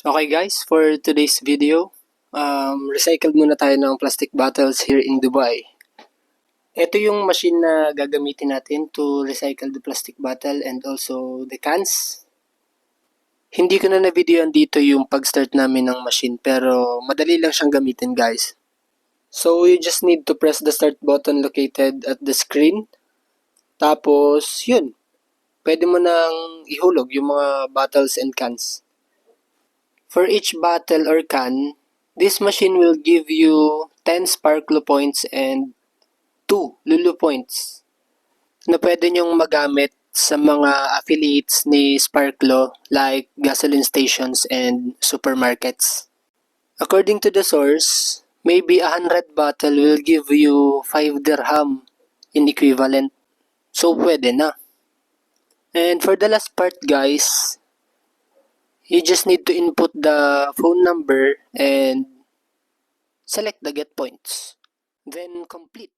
Okay guys, for today's video, recycled muna tayo ng plastic bottles here in Dubai. Ito yung machine na gagamitin natin to recycle the plastic bottle and also the cans. Hindi ko na na-videoan dito yung pag-start namin ng machine pero madali lang siyang gamitin guys. So you just need to press the start button located at the screen. Tapos yun, pwede mo nang ihulog yung mga bottles and cans. For each bottle or can, this machine will give you 10 Sparklo points and 2 Lulu points na pwede nyong magamit sa mga affiliates ni Sparklo like gasoline stations and supermarkets. According to the source, maybe 100 bottle will give you 5 dirham in equivalent. So pwede na. And for the last part guys, you just need to input the phone number and select the get points. Then complete.